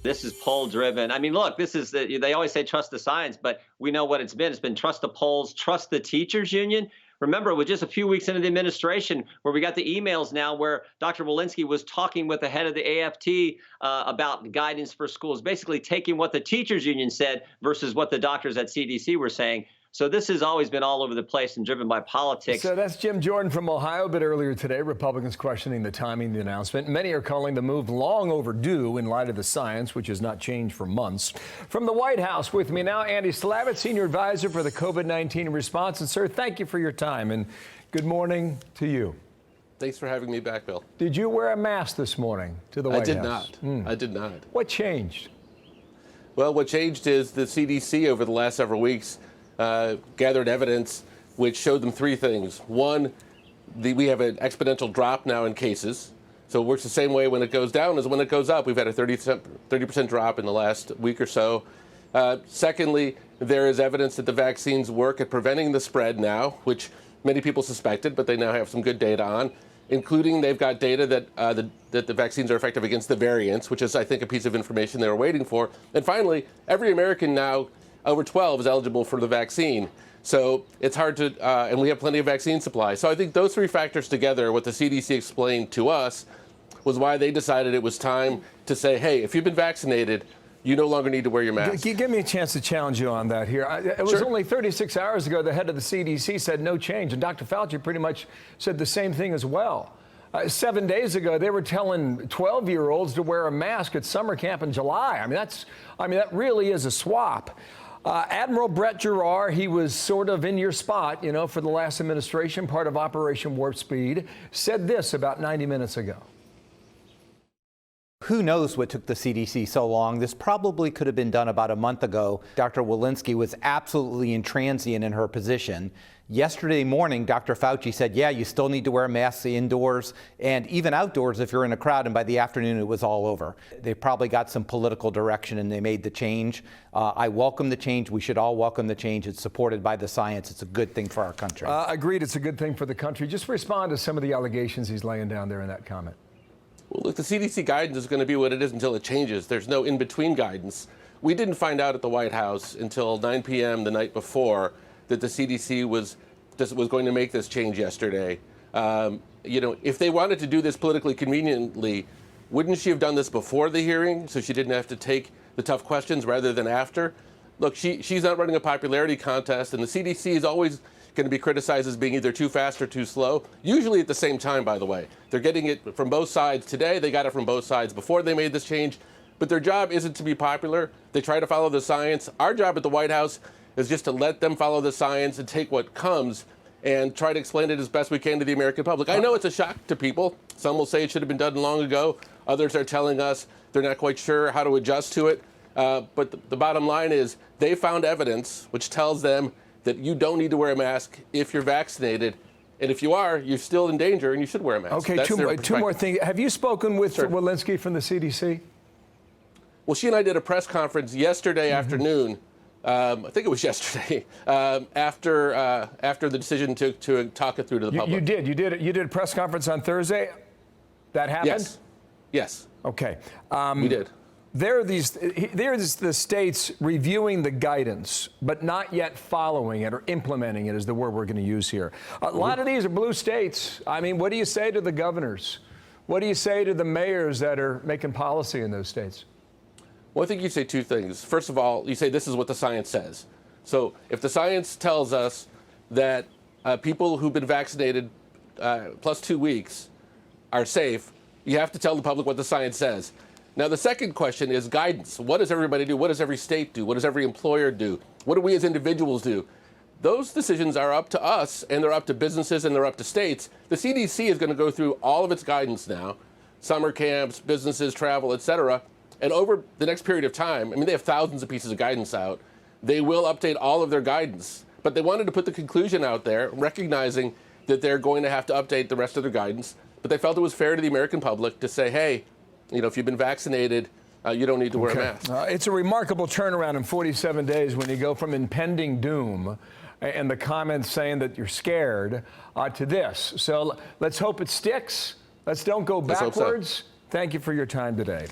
This is poll driven. I mean, look, they always say trust the science, but we know what it's been. It's been trust the polls, trust the teachers union. Remember, it was just a few weeks into the administration where we got the emails now where Dr. Walensky was talking with the head of the AFT about guidance for schools, basically taking what the teachers union said versus what the doctors at CDC were saying. So this has always been all over the place and driven by politics. So that's Jim Jordan from Ohio. But earlier today, Republicans questioning the timing of the announcement. Many are calling the move long overdue in light of the science, which has not changed for months. From the White House with me now, Andy Slavitt, Senior Advisor for the COVID-19 response. And sir, thank you for your time and good morning to you. Thanks for having me back, Bill. Did you wear a mask this morning to the White House? I did not. What changed? Well, what changed is the CDC over the last several weeks gathered evidence which showed them three things. One, we have an exponential drop now in cases. So it works the same way when it goes down as when it goes up. We've had a 30% drop in the last week or so. Secondly, there is evidence that the vaccines work at preventing the spread now, which many people suspected, but they now have some good data on, including they've got data that the vaccines are effective against the variants, which is, I think, a piece of information they were waiting for. And finally, every American now over 12 is eligible for the vaccine. So it's hard to, and we have plenty of vaccine supply. So I think those three factors together, what the CDC explained to us, was why they decided it was time to say, hey, if you've been vaccinated, you no longer need to wear your mask. Give me a chance to challenge you on that here. It was only 36 hours ago the head of the CDC said no change, and Dr. Fauci pretty much said the same thing as well. 7 days ago, they were telling 12-year-olds to wear a mask at summer camp in July. I mean, that really is a swap. Admiral Brett Giroir, he was sort of in your spot, you know, for the last administration, part of Operation Warp Speed, said this about 90 minutes ago. Who knows what took the CDC so long? This probably could have been done about a month ago. Dr. Walensky was absolutely intransient in her position. Yesterday morning, Dr. Fauci said, yeah, you still need to wear masks indoors and even outdoors if you're in a crowd, and by the afternoon it was all over. They probably got some political direction and they made the change. I welcome the change. We should all welcome the change. It's supported by the science. It's a good thing for our country. Agreed, it's a good thing for the country. Just respond to some of the allegations he's laying down there in that comment. Well, look, the CDC guidance is going to be what it is until it changes. There's no in-between guidance. We didn't find out at the White House until 9 p.m. the night before that the CDC was going to make this change yesterday. You know, if they wanted to do this politically conveniently, wouldn't she have done this before the hearing so she didn't have to take the tough questions rather than after? Look, she's not running a popularity contest, and the CDC is always going to be criticized as being either too fast or too slow, usually at the same time, by the way. They're getting it from both sides today. They got it from both sides before they made this change. But their job isn't to be popular. They try to follow the science. Our job at the White House is just to let them follow the science and take what comes and try to explain it as best we can to the American public. I know it's a shock to people. Some will say it should have been done long ago. Others are telling us they're not quite sure how to adjust to it. But the bottom line is they found evidence which tells them that you don't need to wear a mask if you're vaccinated. And if you are, you're still in danger and you should wear a mask. Okay, two more things. Have you spoken with Walensky from the CDC? Well, she and I did a press conference yesterday afternoon. I think it was yesterday, after the decision to talk it through to the public. You did a press conference on Thursday? That happened? Yes. Okay. We did. There's the states reviewing the guidance, but not yet following it or implementing it is the word we're going to use here. A lot of these are blue states. I mean, what do you say to the governors? What do you say to the mayors that are making policy in those states? Well, I think you say two things. First of all, you say this is what the science says. So if the science tells us that people who've been vaccinated plus 2 weeks are safe, you have to tell the public what the science says. Now, the second question is guidance. What does everybody do? What does every state do? What does every employer do? What do we as individuals do? Those decisions are up to us, and they're up to businesses, and they're up to states. The CDC is going to go through all of its guidance now, summer camps, businesses, travel, et cetera. And over the next period of time, I mean, they have thousands of pieces of guidance out. They will update all of their guidance. But they wanted to put the conclusion out there, recognizing that they're going to have to update the rest of their guidance. But they felt it was fair to the American public to say, hey, you know, if you've been vaccinated, you don't need to wear a mask. It's a remarkable turnaround in 47 days when you go from impending doom and the comments saying that you're scared to this. So let's hope it sticks. Let's don't go backwards. Let's hope so. Thank you for your time today.